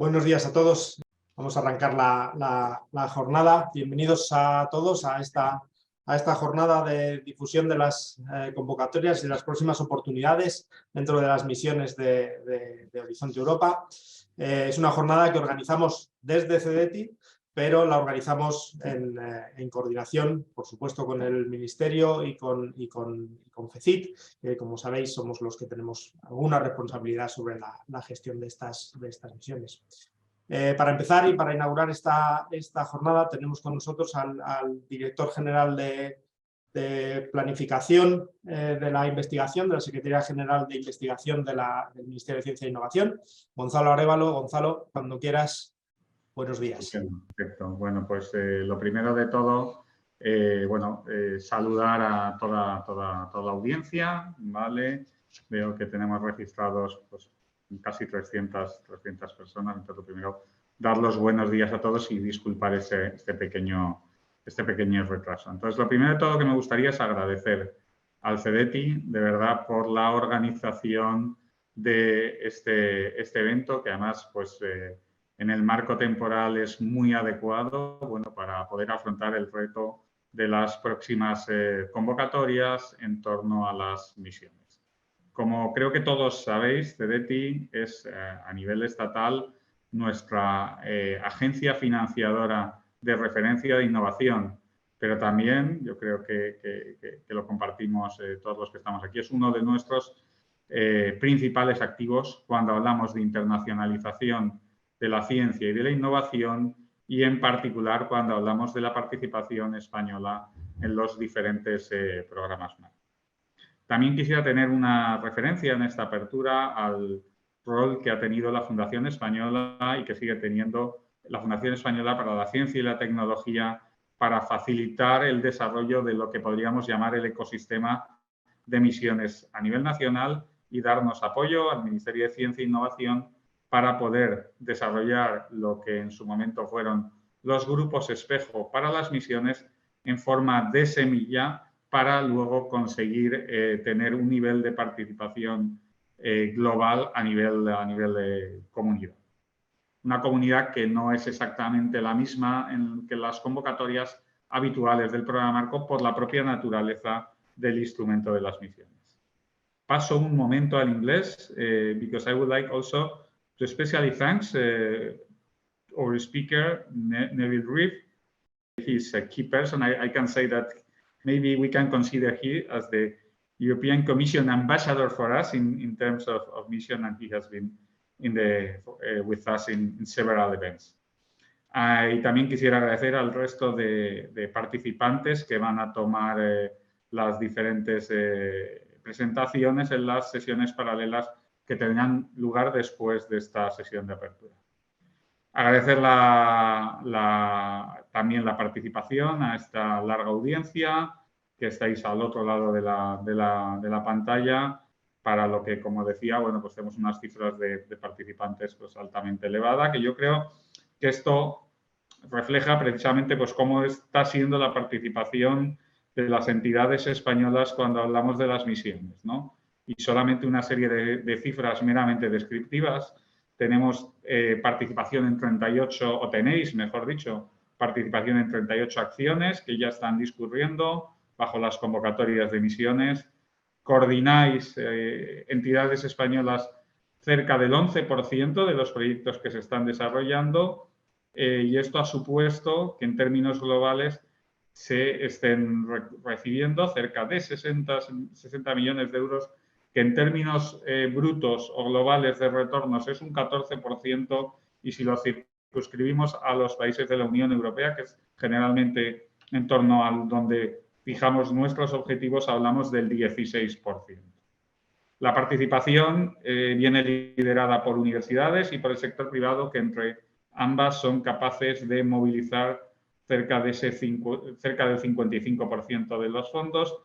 Buenos días a todos. Vamos a arrancar la jornada. Bienvenidos a todos a esta jornada de difusión de las convocatorias y de las próximas oportunidades dentro de las misiones de Horizonte Europa. Es una jornada que organizamos desde CDTI, pero la organizamos en coordinación, por supuesto, con el Ministerio y con FECIT, que, como sabéis, somos los que tenemos alguna responsabilidad sobre la gestión de estas misiones. Para empezar y para inaugurar esta jornada tenemos con nosotros al director general de Planificación de la Investigación, de la Secretaría General de Investigación del Ministerio de Ciencia e Innovación, Gonzalo Arévalo. Gonzalo, cuando quieras. Buenos días. Perfecto. Bueno, pues lo primero de todo, saludar a toda la audiencia, ¿vale? Veo que tenemos registrados pues, casi 300 personas. Entonces, lo primero, dar los buenos días a todos y disculpar este pequeño retraso. Entonces, lo primero de todo que me gustaría es agradecer al CDTI, de verdad, por la organización de este evento, que además, pues, en el marco temporal es muy adecuado, bueno, para poder afrontar el reto de las próximas convocatorias en torno a las misiones. Como creo que todos sabéis, CDTI es a nivel estatal nuestra agencia financiadora de referencia de innovación, pero también, yo creo que lo compartimos todos los que estamos aquí, es uno de nuestros principales activos cuando hablamos de internacionalización de la ciencia y de la innovación y, en particular, cuando hablamos de la participación española en los diferentes programas marco. También quisiera tener una referencia en esta apertura al rol que ha tenido la Fundación Española y que sigue teniendo la Fundación Española para la Ciencia y la Tecnología para facilitar el desarrollo de lo que podríamos llamar el ecosistema de misiones a nivel nacional y darnos apoyo al Ministerio de Ciencia e Innovación para poder desarrollar lo que en su momento fueron los grupos espejo para las misiones en forma de semilla para luego conseguir tener un nivel de participación global a nivel de comunidad. Una comunidad que no es exactamente la misma que las convocatorias habituales del programa marco por la propia naturaleza del instrumento de las misiones. Paso un momento al inglés, because I would like also to especially thanks our speaker, Neville Reeve. He's a key person. I can say that maybe we can consider him as the European Commission ambassador for us in terms of mission, and he has been with us in several events. Y también quisiera agradecer al resto de participantes que van a tomar las diferentes presentaciones en las sesiones paralelas que tendrán lugar después de esta sesión de apertura. Agradecer también la participación a esta larga audiencia que estáis al otro lado de la pantalla, para lo que, como decía, bueno, pues tenemos unas cifras de participantes pues, altamente elevadas, que yo creo que esto refleja precisamente pues, cómo está siendo la participación de las entidades españolas cuando hablamos de las misiones, ¿no? Y solamente una serie de cifras meramente descriptivas. Tenemos participación en 38, o tenéis, mejor dicho, participación en 38 acciones que ya están discurriendo bajo las convocatorias de misiones. Coordináis entidades españolas cerca del 11% de los proyectos que se están desarrollando y esto ha supuesto que en términos globales se estén recibiendo cerca de 60 millones de euros, que en términos brutos o globales de retornos es un 14%, y si lo circunscribimos a los países de la Unión Europea, que es generalmente en torno a donde fijamos nuestros objetivos, hablamos del 16%. La participación viene liderada por universidades y por el sector privado, que entre ambas son capaces de movilizar cerca del 55% de los fondos.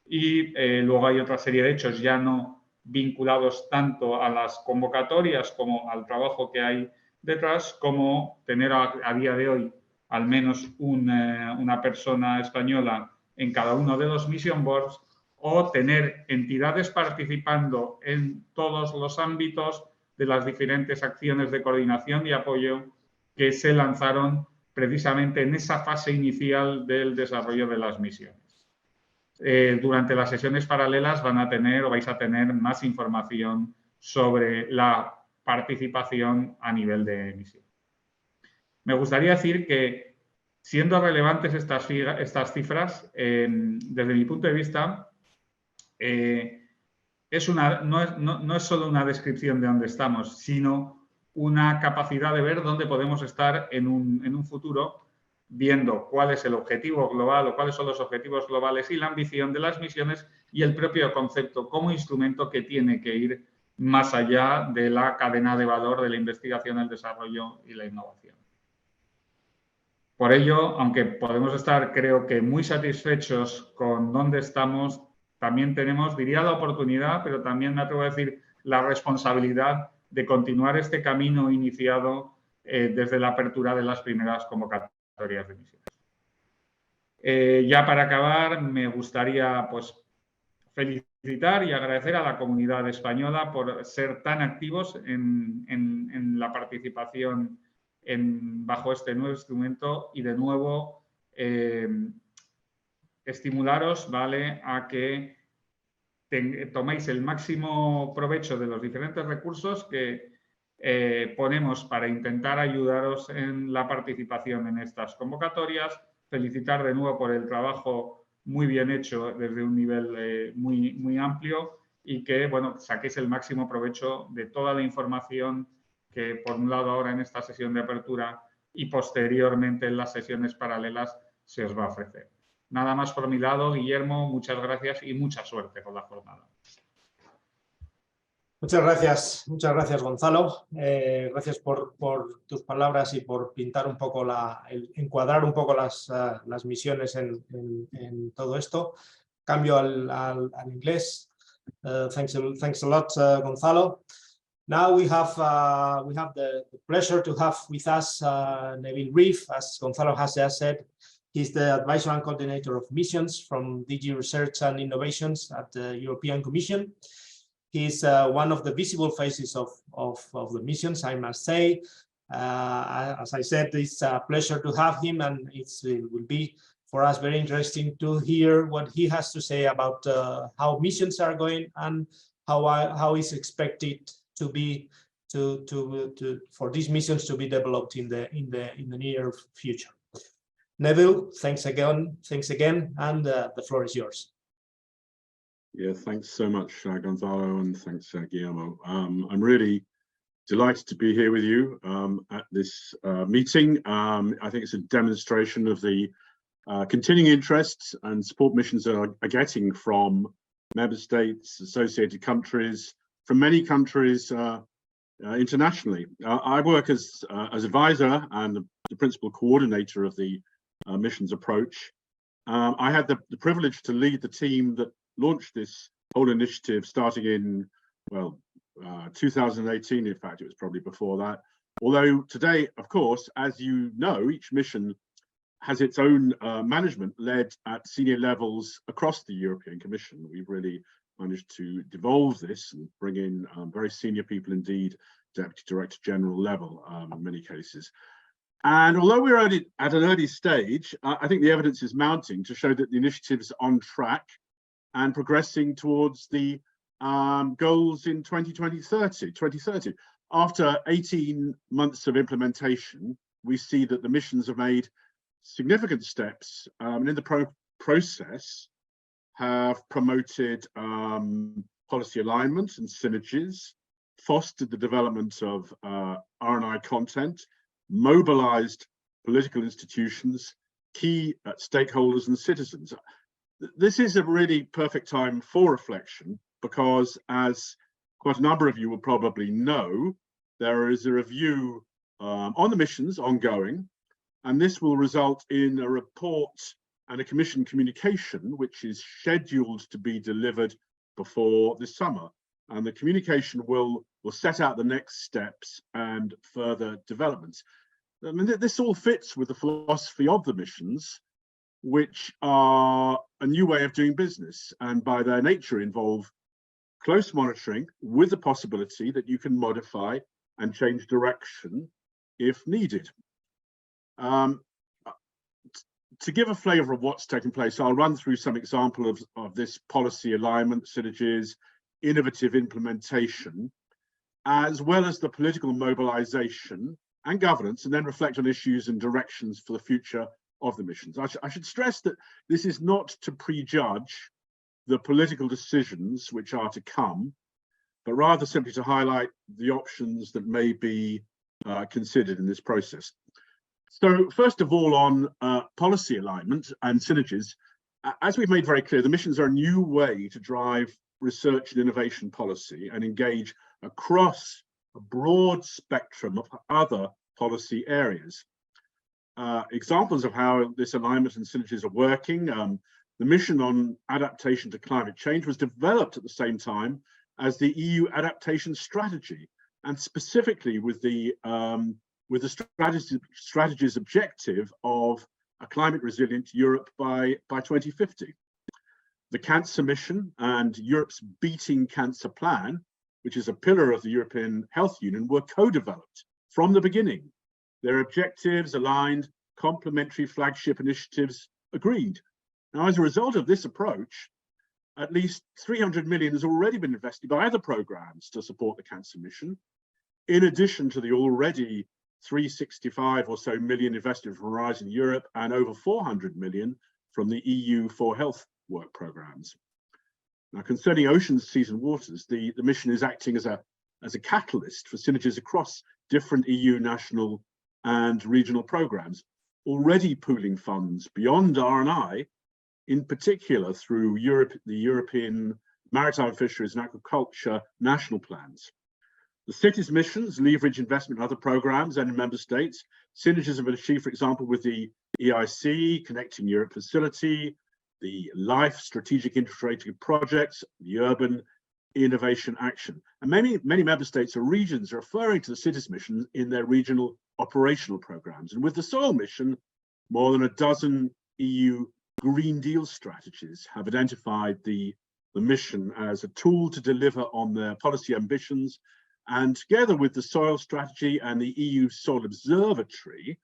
Y luego hay otra serie de hechos ya no vinculados tanto a las convocatorias como al trabajo que hay detrás, como tener a día de hoy al menos una persona española en cada uno de los mission boards, o tener entidades participando en todos los ámbitos de las diferentes acciones de coordinación y apoyo que se lanzaron precisamente en esa fase inicial del desarrollo de las misiones. Durante las sesiones paralelas vais a tener más información sobre la participación a nivel de misión. Me gustaría decir que, siendo relevantes estas cifras, desde mi punto de vista, no es solo una descripción de dónde estamos, sino una capacidad de ver dónde podemos estar en un futuro, viendo cuál es el objetivo global o cuáles son los objetivos globales y la ambición de las misiones y el propio concepto como instrumento que tiene que ir más allá de la cadena de valor de la investigación, el desarrollo y la innovación. Por ello, aunque podemos estar, creo que, muy satisfechos con dónde estamos, también tenemos, diría, la oportunidad, pero también me atrevo a decir la responsabilidad de continuar este camino iniciado desde la apertura de las primeras convocatorias de misiones. Ya para acabar, me gustaría felicitar y agradecer a la comunidad española por ser tan activos en la participación bajo este nuevo instrumento y, de nuevo, estimularos, ¿vale?, a que toméis el máximo provecho de los diferentes recursos que ponemos para intentar ayudaros en la participación en estas convocatorias. Felicitar de nuevo por el trabajo muy bien hecho desde un nivel muy amplio y que, bueno, saquéis el máximo provecho de toda la información que, por un lado, ahora en esta sesión de apertura y posteriormente en las sesiones paralelas se os va a ofrecer. Nada más por mi lado, Guillermo, muchas gracias y mucha suerte con la jornada. Muchas gracias Gonzalo. Gracias por tus palabras y por pintar un poco, encuadrar un poco las misiones en todo esto. Cambio al inglés. Thanks a lot, Gonzalo. Now we have the pleasure to have with us Neville Reef, as Gonzalo has just said. He's the advisor and coordinator of missions from DG Research and Innovations at the European Commission. He's one of the visible faces of the missions, I must say. As I said, it's a pleasure to have him, and it will be for us very interesting to hear what he has to say about how missions are going and how is expected to be for these missions to be developed in the near future. Neville, thanks again, and the floor is yours. Yeah, thanks so much, Gonzalo, and thanks, Guillermo. I'm really delighted to be here with you at this meeting. I think it's a demonstration of the continuing interests and support missions are getting from member states, associated countries, from many countries internationally. I work as advisor and the principal coordinator of the missions approach. I had the privilege to lead the team that launched this whole initiative starting in, 2018. In fact, it was probably before that. Although today, of course, as you know, each mission has its own management led at senior levels across the European Commission. We've really managed to devolve this and bring in very senior people indeed, Deputy Director General level in many cases. And although we're at an early stage, I think the evidence is mounting to show that the initiative is on track and progressing towards the goals in 2030. After 18 months of implementation, we see that the missions have made significant steps and in the process have promoted policy alignment and synergies, fostered the development of R&I content, mobilized political institutions, key stakeholders and citizens. This is a really perfect time for reflection because, as quite a number of you will probably know, there is a review on the missions ongoing, and this will result in a report and a Commission communication which is scheduled to be delivered before the summer. And the communication will set out the next steps and further developments. I mean, this all fits with the philosophy of the missions, which are a new way of doing business, and by their nature involve close monitoring with the possibility that you can modify and change direction if needed. To give a flavour of what's taking place, I'll run through some example of this policy alignment, synergies, innovative implementation, as well as the political mobilisation and governance, and then reflect on issues and directions for the future of the missions. I should stress that this is not to prejudge the political decisions which are to come, but rather simply to highlight the options that may be considered in this process. So first of all, on policy alignment and synergies, as we've made very clear, the missions are a new way to drive research and innovation policy and engage across a broad spectrum of other policy areas. Examples of how this alignment and synergies are working, the mission on adaptation to climate change was developed at the same time as the EU adaptation strategy, and specifically with the strategy's objective of a climate resilient Europe by 2050. The Cancer Mission and Europe's Beating Cancer Plan, which is a pillar of the European Health Union, were co-developed from the beginning. Their objectives aligned, complementary flagship initiatives agreed. Now, as a result of this approach, at least 300 million has already been invested by other programs to support the Cancer Mission, in addition to the already 365 or so million invested from Horizon Europe and over 400 million from the EU for Health work programs. Now, concerning oceans, seas and waters, the mission is acting as a catalyst for synergies across different EU national and regional programs, already pooling funds beyond R&I, in particular through the European Maritime Fisheries and Aquaculture national plans. The cities missions leverage investment in other programs and in member states. Synergies have been achieved, for example, with the EIC, Connecting Europe Facility, the LIFE Strategic Integrated Projects, the Urban Innovation Action. And many member states or regions are referring to the cities mission in their regional operational programs. And with the soil mission, more than a dozen EU Green Deal strategies have identified the mission as a tool to deliver on their policy ambitions. And together with the soil strategy and the EU Soil Observatory,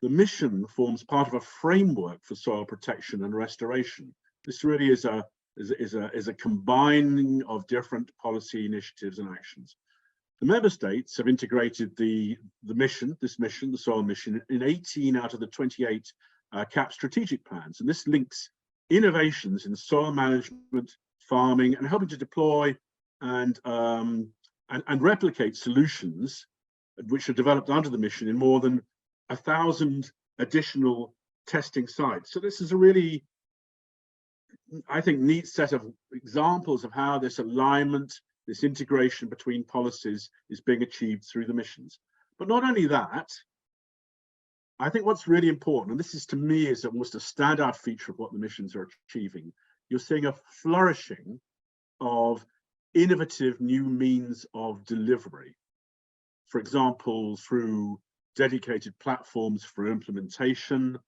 the mission forms part of a framework for soil protection and restoration. This really is a combining of different policy initiatives and actions. The member states have integrated the soil mission, in 18 out of the 28 CAP strategic plans. And this links innovations in soil management, farming, and helping to deploy and replicate solutions which are developed under the mission in more than 1,000 additional testing sites. So this is a really, I think, neat set of examples of how this alignment, this integration between policies is being achieved through the missions. But not only that, I think what's really important, and this is to me is almost a standout feature of what the missions are achieving, you're seeing a flourishing of innovative new means of delivery. For example, through dedicated platforms for implementation,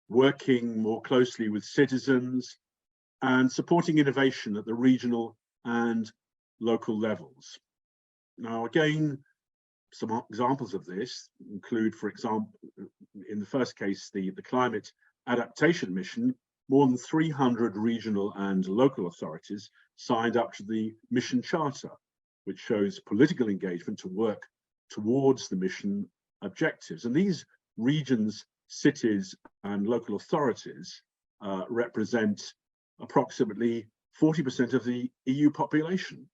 working more closely with citizens, and supporting innovation at the regional and local levels. Now, again, some examples of this include, for example, in the first case, the climate adaptation mission, more than 300 regional and local authorities signed up to the mission charter, which shows political engagement to work towards the mission objectives. And these regions, cities, and local authorities represent approximately 40% of the EU population.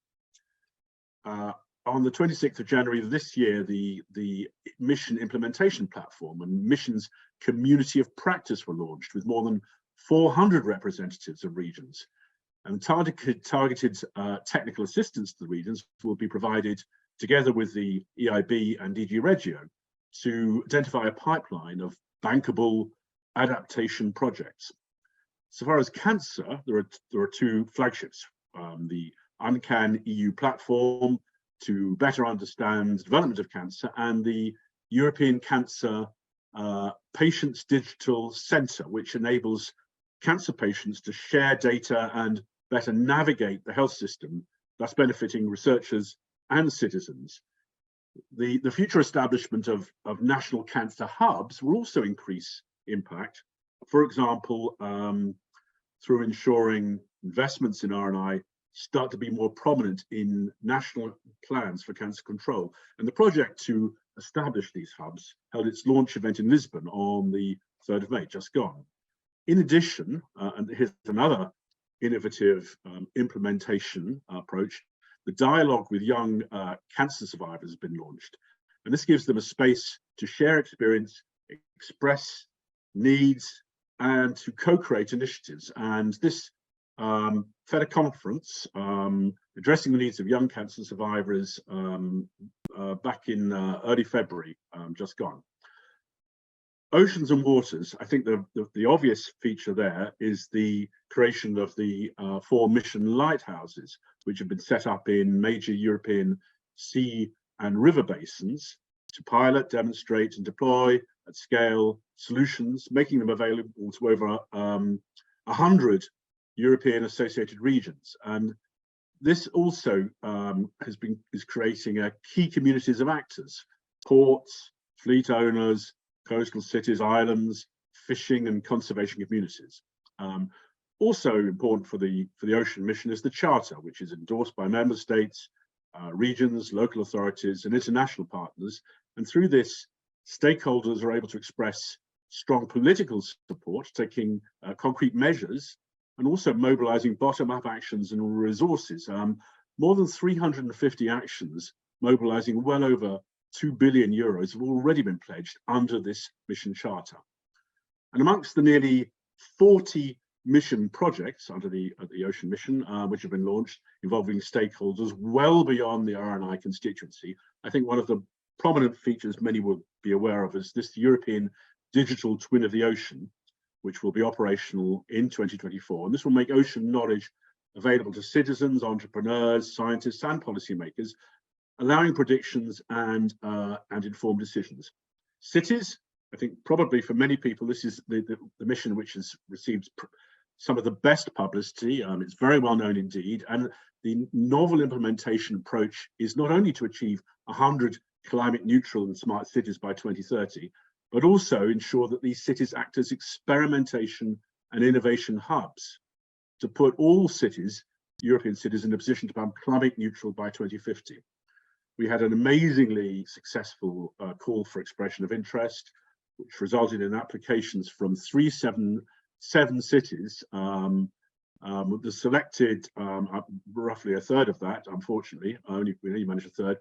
On the 26th of January of this year, the mission implementation platform and missions community of practice were launched with more than 400 representatives of regions. And targeted technical assistance to the regions will be provided together with the EIB and DG Regio to identify a pipeline of bankable adaptation projects. So far as cancer, there are two flagships, the UNCAN EU platform to better understand the development of cancer, and the European Cancer Patients Digital Centre, which enables cancer patients to share data and better navigate the health system thus benefiting researchers and citizens. The future establishment of national cancer hubs will also increase impact, for example, through ensuring investments in R&I start to be more prominent in national plans for cancer control. And the project to establish these hubs held its launch event in Lisbon on the 3rd of May, just gone. In addition, and here's another innovative implementation approach, the dialogue with young cancer survivors has been launched. And this gives them a space to share experience, express needs, and to co-create initiatives. And this fed a conference addressing the needs of young cancer survivors back in early February, just gone. Oceans and waters, I think the obvious feature there is the creation of the 4 mission lighthouses, which have been set up in major European sea and river basins to pilot, demonstrate, and deploy at scale solutions, making them available to over 100 European associated regions. And this also is creating key communities of actors, ports, fleet owners, coastal cities, islands, fishing and conservation communities. Also important for the ocean mission is the charter, which is endorsed by member states, regions, local authorities, and international partners. And through this, stakeholders are able to express strong political support, taking concrete measures, and also mobilizing bottom-up actions and resources. More than 350 actions, mobilizing well over €2 billion have already been pledged under this mission charter. And amongst the nearly 40 mission projects under the Ocean Mission, which have been launched, involving stakeholders well beyond the R&I constituency, I think one of the prominent features many will be aware of is this European digital twin of the ocean, which will be operational in 2024. And this will make ocean knowledge available to citizens, entrepreneurs, scientists, and policymakers, allowing predictions and informed decisions. Cities, I think probably for many people, this is the mission which has received some of the best publicity. It's very well known indeed. And the novel implementation approach is not only to achieve 100 climate neutral and smart cities by 2030, but also ensure that these cities act as experimentation and innovation hubs to put all cities, European cities, in a position to become climate neutral by 2050. We had an amazingly successful call for expression of interest, which resulted in applications from 7 cities. The selected, roughly a third of that, unfortunately, we only managed a third,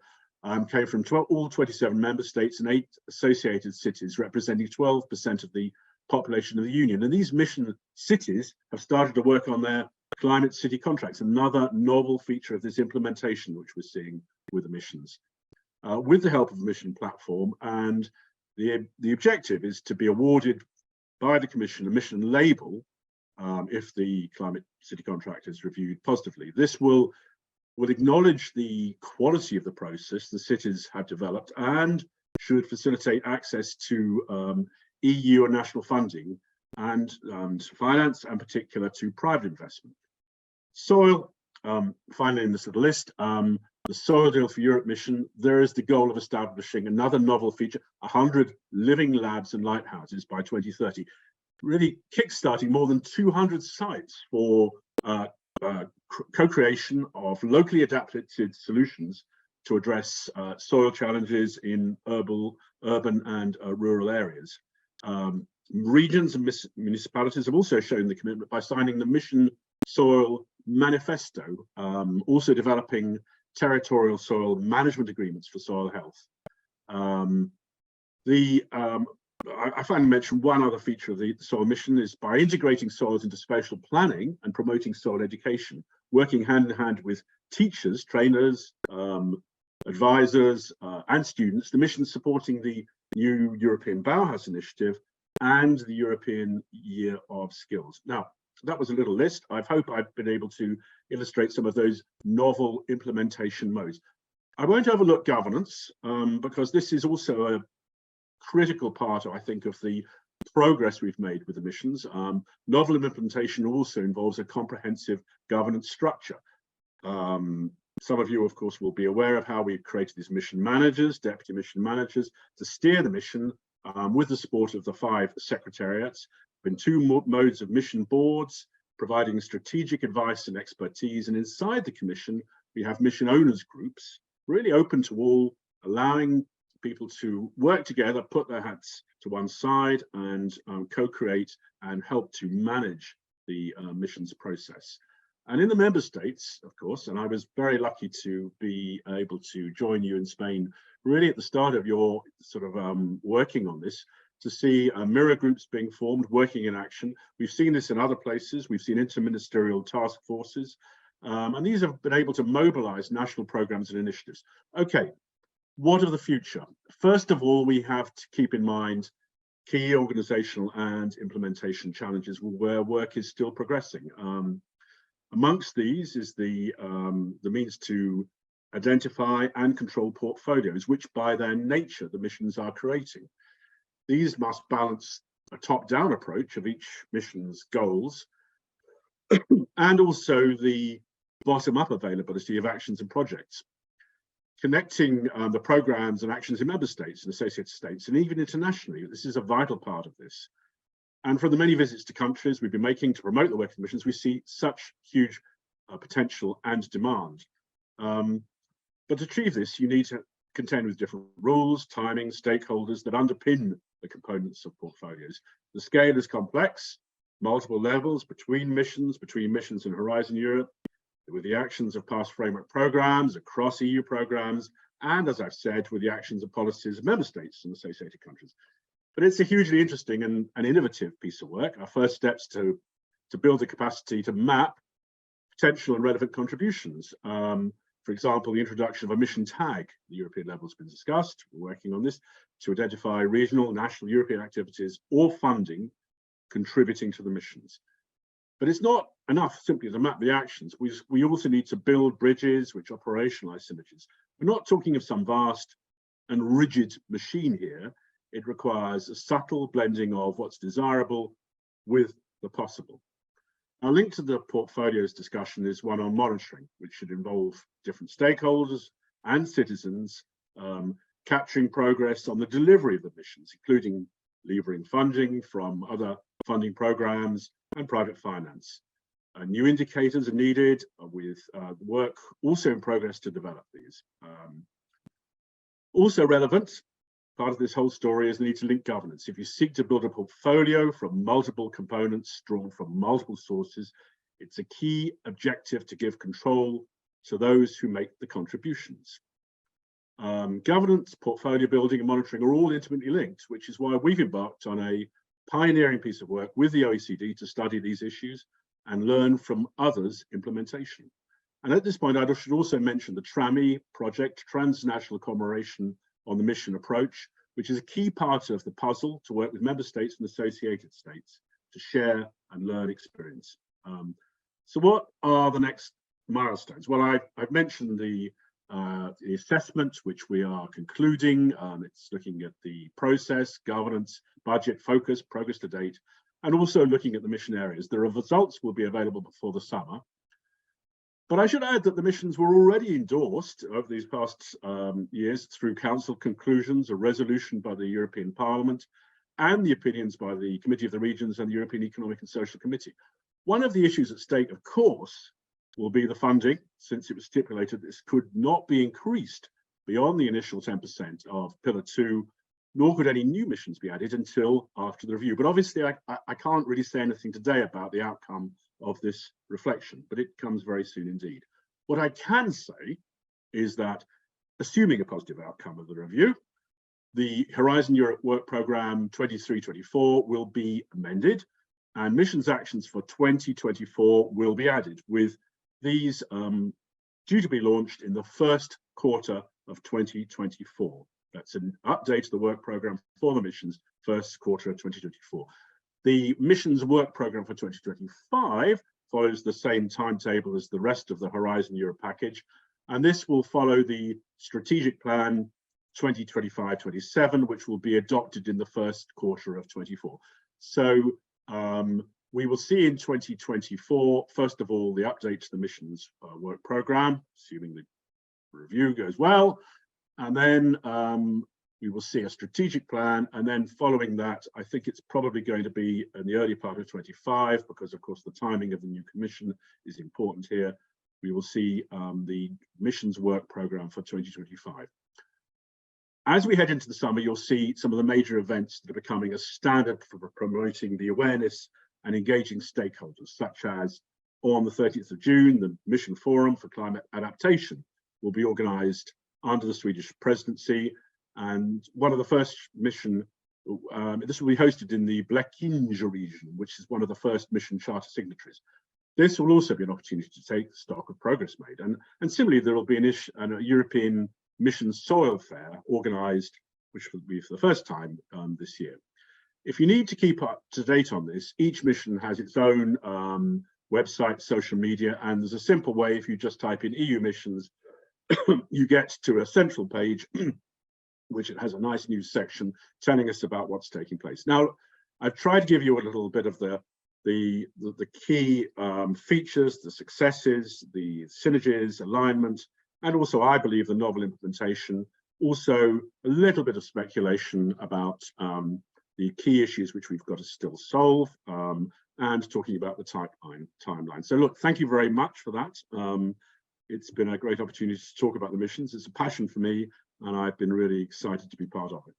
came from all 27 member states and 8 associated cities, representing 12% of the population of the Union. And these mission cities have started to work on their climate city contracts, another novel feature of this implementation, which we're seeing with the missions. With the help of the mission platform, and the objective is to be awarded by the Commission a mission label if the climate city contract is reviewed positively. This will acknowledge the quality of the process the cities have developed and should facilitate access to EU and national funding and finance, and particular to private investment. Soil, finally in this little list, the Soil Deal for Europe mission, there is the goal of establishing another novel feature, 100 living labs and lighthouses by 2030, really kickstarting more than 200 sites for co-creation of locally adapted solutions to address soil challenges in urban and rural areas. Regions and municipalities have also shown the commitment by signing the Mission Soil Manifesto, also developing territorial soil management agreements for soil health. I finally mention one other feature of the soil mission is by integrating soils into spatial planning and promoting soil education, working hand in hand with teachers, trainers, advisors, and students. The mission supporting the new European Bauhaus initiative and the European Year of Skills. Now, that was a little list. I hope I've been able to illustrate some of those novel implementation modes. I won't overlook governance because this is also a critical part, I think, of the progress we've made with the missions. Novel implementation also involves a comprehensive governance structure. some of you, of course, will be aware of how we've created these mission managers, deputy mission managers, to steer the mission with the support of the 5 secretariats. Been 2 modes of mission boards, providing strategic advice and expertise. And inside the commission, we have mission owners groups, really open to all, allowing people to work together, put their hats to one side, and co-create and help to manage the missions process. And in the member states, of course, and I was very lucky to be able to join you in Spain really at the start of your sort of working on this, to see mirror groups being formed, working in action. We've seen this in other places. We've seen interministerial task forces, and these have been able to mobilize national programs and initiatives. Okay, what of the future? First of all, we have to keep in mind key organizational and implementation challenges where work is still progressing. Amongst these is the means to identify and control portfolios, which by their nature the missions are creating. These must balance a top-down approach of each mission's goals and also the bottom-up availability of actions and projects, connecting the programs and actions in member states and associated states, and even internationally. This is a vital part of this. And from the many visits to countries we've been making to promote the work of the missions, we see such huge potential and demand. But to achieve this, you need to contend with different rules, timing, stakeholders that underpin the components of portfolios. The scale is complex, multiple levels between missions and Horizon Europe, with the actions of past framework programs, across EU programs, and as I've said, with the actions and policies of member states and associated countries. But it's a hugely interesting and innovative piece of work. Our first steps to build the capacity to map potential and relevant contributions. For example, the introduction of a mission tag at the European level has been discussed. We're working on this to identify regional, national, European activities or funding contributing to the missions. But it's not enough simply to map the actions. We also need to build bridges which operationalize synergies. We're not talking of some vast and rigid machine here. It requires a subtle blending of what's desirable with the possible. Our link to the portfolios discussion is one on monitoring, which should involve different stakeholders and citizens capturing progress on the delivery of the missions, including levering funding from other funding programs and private finance. New indicators are needed with work also in progress to develop these. Also relevant, part of this whole story is the need to link governance. If you seek to build a portfolio from multiple components drawn from multiple sources, it's a key objective to give control to those who make the contributions. Governance, portfolio building and monitoring are all intimately linked, which is why we've embarked on a pioneering piece of work with the OECD to study these issues and learn from others' implementation. And at this point, I should also mention the TRAMI project, Transnational Commemoration on the Mission Approach, which is a key part of the puzzle to work with member states and associated states to share and learn experience. So what are the next milestones? Well, I've mentioned the assessment, which we are concluding. It's looking at the process, governance, budget, focus, progress to date, and also looking at the mission areas. The results will be available before the summer. But I should add that the missions were already endorsed over these past years through Council conclusions, a resolution by the European Parliament, and the opinions by the Committee of the Regions and the European Economic and Social Committee. One of the issues at stake, of course, will be the funding, since it was stipulated this could not be increased beyond the initial 10% of Pillar 2, nor could any new missions be added until after the review. But obviously, I can't really say anything today about the outcome of this reflection, but it comes very soon indeed. What I can say is that, assuming a positive outcome of the review, the Horizon Europe Work Programme 23-24 will be amended, and missions actions for 2024 will be added, with these due to be launched in the first quarter of 2024. That's an update of the work programme for the missions, first quarter of 2024. The missions work programme for 2025 follows the same timetable as the rest of the Horizon Europe package, and this will follow the strategic plan 2025-27, which will be adopted in the first quarter of 24. So we will see in 2024, first of all, the update to the missions work program, assuming the review goes well. And then we will see a strategic plan. And then following that, I think it's probably going to be in the early part of 25, because of course the timing of the new commission is important here. We will see the missions work program for 2025. As we head into the summer, you'll see some of the major events that are becoming a standard for promoting the awareness and engaging stakeholders, such as on the 30th of June, the Mission Forum for Climate Adaptation will be organized under the Swedish presidency. And one of the first mission, this will be hosted in the Blekinge region, which is one of the first mission charter signatories. This will also be an opportunity to take stock of progress made. And similarly, there will be a European Mission Soil Fair organized, which will be for the first time this year. If you need to keep up to date on this, each mission has its own website, social media, and there's a simple way. If you just type in EU missions, you get to a central page, which it has a nice news section telling us about what's taking place. Now, I've tried to give you a little bit of the key features, the successes, the synergies, alignment, and also, I believe, the novel implementation. Also, a little bit of speculation about the key issues which we've got to still solve, and talking about the timeline. So look, thank you very much for that. It's been a great opportunity to talk about the missions. It's a passion for me, and I've been really excited to be part of it.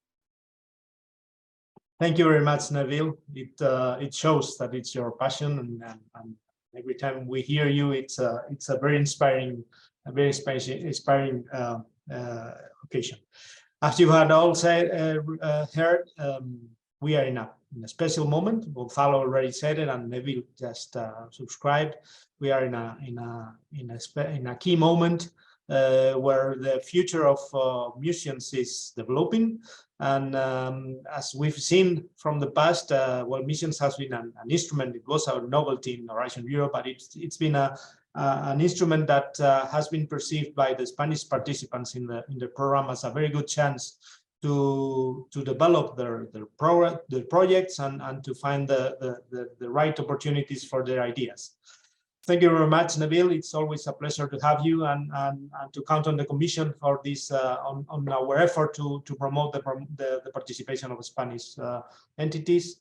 Thank you very much, Neville. It shows that it's your passion, and every time we hear you, it's a very inspiring, occasion. As you had all heard, we are in a special moment. Gonzalo already said it, and Neville just subscribed. We are in a key moment where the future of missions is developing. And as we've seen from the past, well, missions has been an instrument. It was a novelty in Horizon Europe, but it's been an instrument that has been perceived by the Spanish participants in the program as a very good chance to develop their projects and to find the right opportunities for their ideas. Thank you very much, Neville. It's always a pleasure to have you and to count on the Commission for this on our effort to promote the participation of Spanish entities.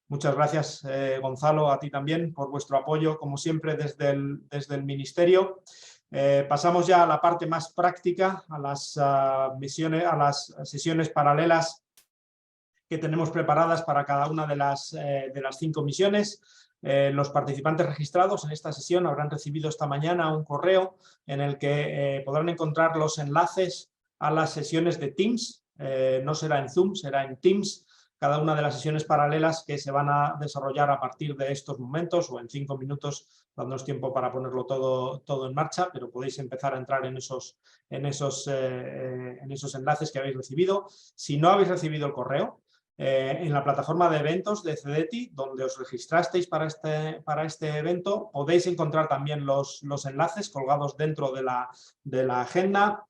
Muchas gracias, Gonzalo, a ti también por vuestro apoyo, como siempre, desde el Ministerio. Pasamos ya a la parte más práctica, a las misiones, a las sesiones paralelas que tenemos preparadas para cada una de las 5 misiones. Los participantes registrados en esta sesión habrán recibido esta mañana un correo en el que podrán encontrar los enlaces a las sesiones de Teams. No será en Zoom, será en Teams. Cada una de las sesiones paralelas que se van a desarrollar a partir de estos momentos o en 5 minutos, dándonos tiempo para ponerlo todo en marcha, pero podéis empezar a entrar en esos enlaces que habéis recibido. Si no habéis recibido el correo, en la plataforma de eventos de CDTI, donde os registrasteis para este evento, podéis encontrar también los enlaces colgados dentro de la agenda.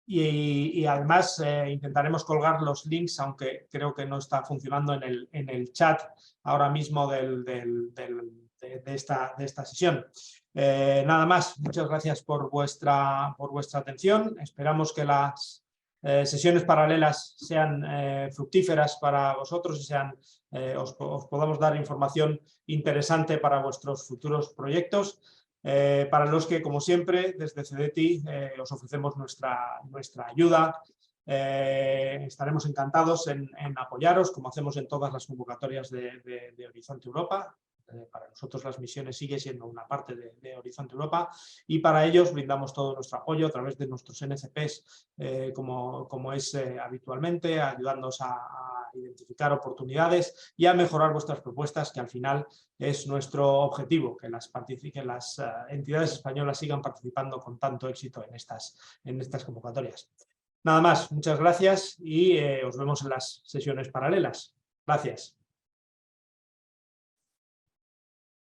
Y además intentaremos colgar los links, aunque creo que no está funcionando en el chat ahora mismo de esta sesión. Nada más, muchas gracias por vuestra atención. Esperamos que las sesiones paralelas sean fructíferas para vosotros y os podamos dar información interesante para vuestros futuros proyectos. Para los que, como siempre, desde CDTI os ofrecemos nuestra ayuda. Estaremos encantados en apoyaros, como hacemos en todas las convocatorias de Horizonte Europa. Para nosotros las misiones sigue siendo una parte de Horizonte Europa y para ellos brindamos todo nuestro apoyo a través de nuestros NCPs, como es habitualmente, ayudándonos a identificar oportunidades y a mejorar vuestras propuestas, que al final es nuestro objetivo, que las entidades españolas sigan participando con tanto éxito en estas convocatorias. Nada más, muchas gracias y os vemos en las sesiones paralelas. Gracias.